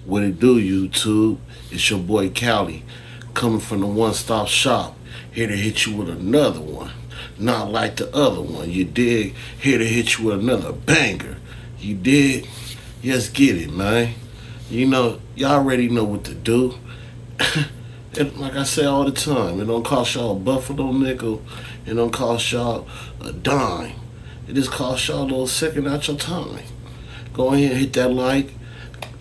What it do, YouTube? It's your boy Cali, coming from the One Stop Shop, here to hit you with another one. Not like the other one, you dig? Here to hit you with another banger. You dig? Yes, get it, man. Y'all already know what to do. And like I say all the time, it don't cost y'all a buffalo nickel. It don't cost y'all a dime. It just costs y'all a little second out your time. Go ahead and hit that like,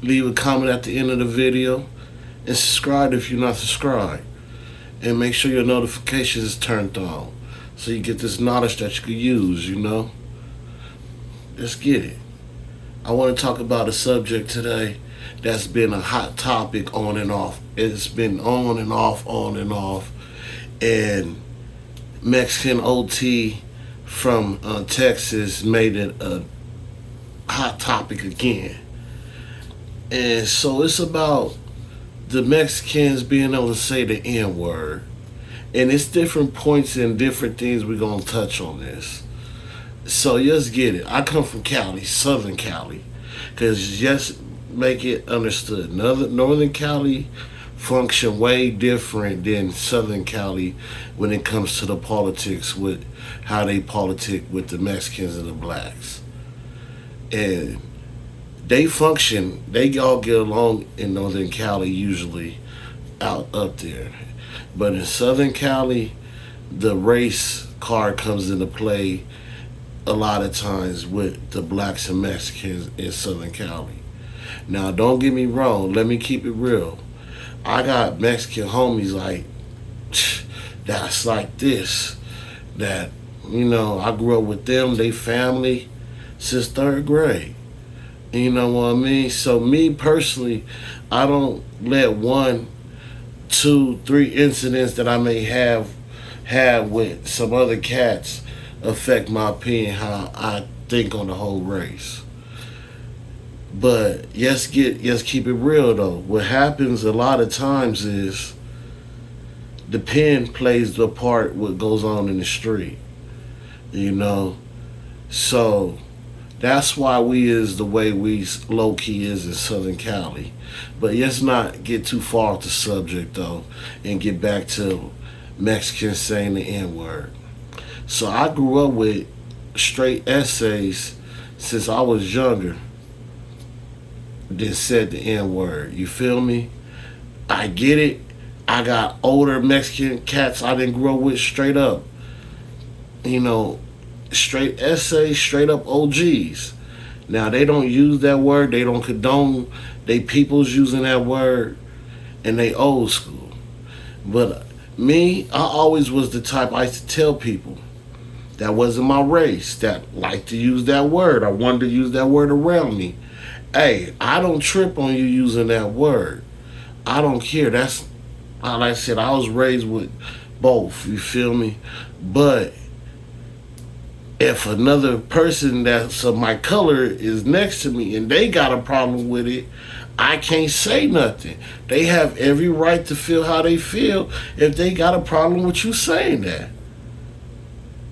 leave a comment at the end of the video, and subscribe if you're not subscribed. And make sure your notifications is turned on so you get this knowledge that you can use. Let's get it. I want to talk about a subject today that's been a hot topic on and off. It's been on and off, on and off. And Mexican OT from Texas made it a hot topic again. And so it's about the Mexicans being able to say the N word. And it's different points and different things we're going to touch on this. So let's get it. I come from Cali, Southern Cali. Because just make it understood. Northern Cali function way different than Southern Cali when it comes to the politics with how they politic with the Mexicans and the blacks. And they function, they all get along in Northern Cali usually out up there. But in Southern Cali, the race card comes into play a lot of times with the blacks and Mexicans in Southern Cali. Now, don't get me wrong, let me keep it real. I got Mexican homies like, that's like this, that, I grew up with them, they family, since third grade. You know what I mean? So me personally, I don't let 1, 2, 3 incidents that I may have had with some other cats affect my opinion how I think on the whole race. But let's keep it real though. What happens a lot of times is the pen plays the part what goes on in the street. So that's why we is the way we low key is in Southern Cali. But let's not get too far off the subject though and get back to Mexicans saying the N word. So I grew up with straight essays since I was younger that said the N word. You feel me? I get it. I got older Mexican cats I didn't grow with straight up. Straight essays, straight up OGs. Now they don't use that word. They don't condone they peoples using that word, and they old school. But me, I always was the type I used to tell people that wasn't my race that liked to use that word. I wanted to use that word around me. Hey, I don't trip on you using that word. I don't care. That's like I said, I was raised with both. You feel me? But if another person that's of my color is next to me and they got a problem with it, I can't say nothing. They have every right to feel how they feel if they got a problem with you saying that.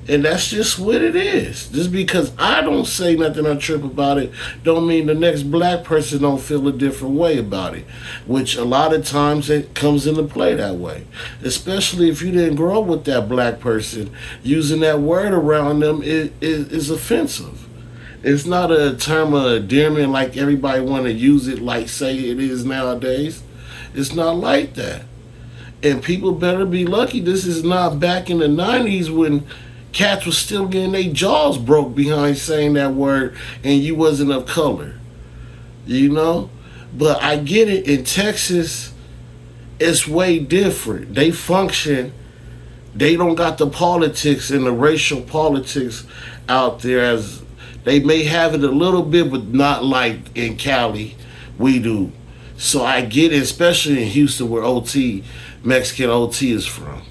And that's just what it is. Just because I don't say nothing or trip about it, don't mean the next black person don't feel a different way about it. Which a lot of times it comes into play that way. Especially if you didn't grow up with that black person, using that word around them is offensive. It's not a term of endearment like everybody want to use it like say it is nowadays. It's not like that. And people better be lucky this is not back in the 90s when cats was still getting their jaws broke behind saying that word and you wasn't of color. But I get it, in Texas, it's way different. They function, they don't got the politics and the racial politics out there as they may have it a little bit, but not like in Cali we do. So I get it, especially in Houston where Mexican OT is from.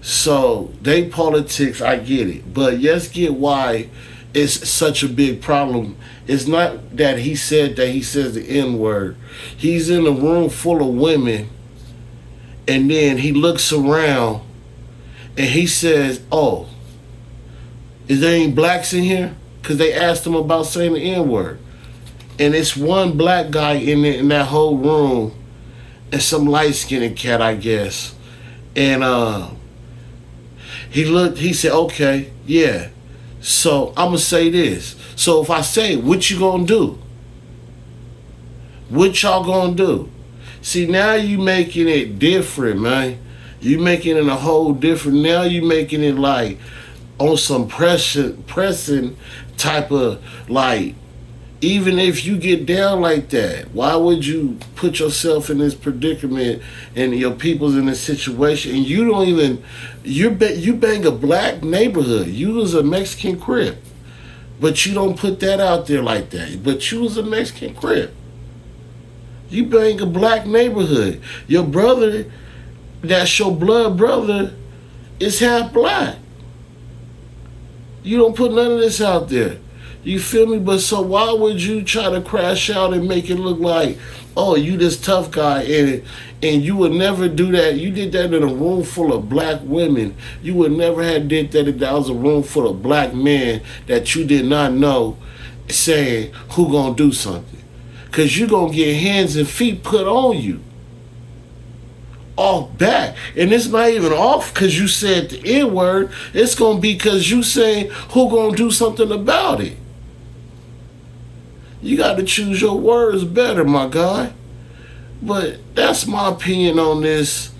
So they politics, I get it. But let's get why it's such a big problem. It's not that he said that he says the N word. He's in a room full of women and then he looks around and he says, oh, is there any blacks in here? Because they asked him about saying the N word. and it's one black guy in that whole room, and some light skinned cat, I guess. And he looked. He said, "Okay, yeah. So I'm gonna say this. So if I say, what you gonna do? What y'all gonna do?" See, now you making it different, man. You making it a whole different. Now you making it like on some pressing type of like. Even if you get down like that, why would you put yourself in this predicament and your people's in this situation? And you don't even you bang a black neighborhood. You was a Mexican Crip, but you don't put that out there like that. But you was a Mexican Crip. You bang a black neighborhood. Your brother, that's your blood brother, is half black. You don't put none of this out there. You feel me? But so why would you try to crash out and make it look like, oh, you this tough guy, and you would never do that. You did that in a room full of black women. You would never have did that if that was a room full of black men that you did not know saying who gonna do something. Cause you gonna get hands and feet put on you. Off back. And it's not even off because you said the N word. It's gonna be because you saying who gonna do something about it. You got to choose your words better, my guy. But that's my opinion on this.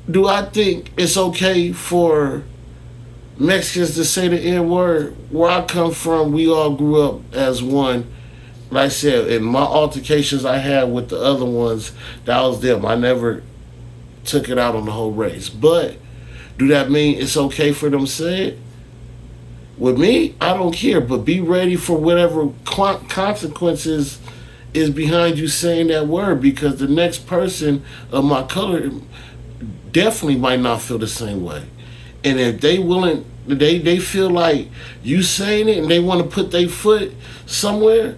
Do I think it's okay for Mexicans to say the N word? Where I come from, we all grew up as one. Like I said, in my altercations I had with the other ones, that was them. I never took it out on the whole race. But do that mean it's okay for them to say it? With me, I don't care, but be ready for whatever consequences is behind you saying that word, because the next person of my color definitely might not feel the same way. And if they willing, they feel like you saying it and they want to put their foot somewhere,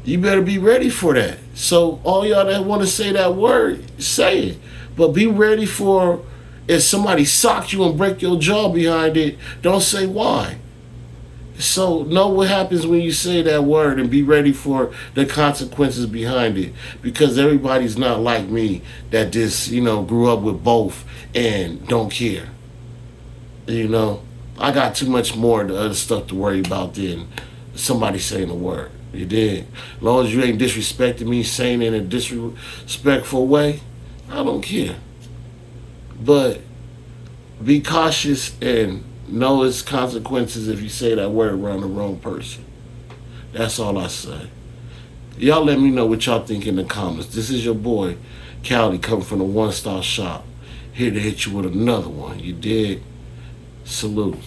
you better be ready for that. So all y'all that want to say that word, say it. But be ready for if somebody sock you and break your jaw behind it, don't say why. So know what happens when you say that word and be ready for the consequences behind it. Because everybody's not like me that just, grew up with both and don't care. I got too much more of the other stuff to worry about than somebody saying a word. You dig? As long as you ain't disrespecting me, saying it in a disrespectful way, I don't care. But be cautious and know its consequences if you say that word around the wrong person. That's all I say. Y'all let me know what y'all think in the comments. This is your boy, Cali, coming from the One Stop Shop. Here to hit you with another one. You dig? Salute.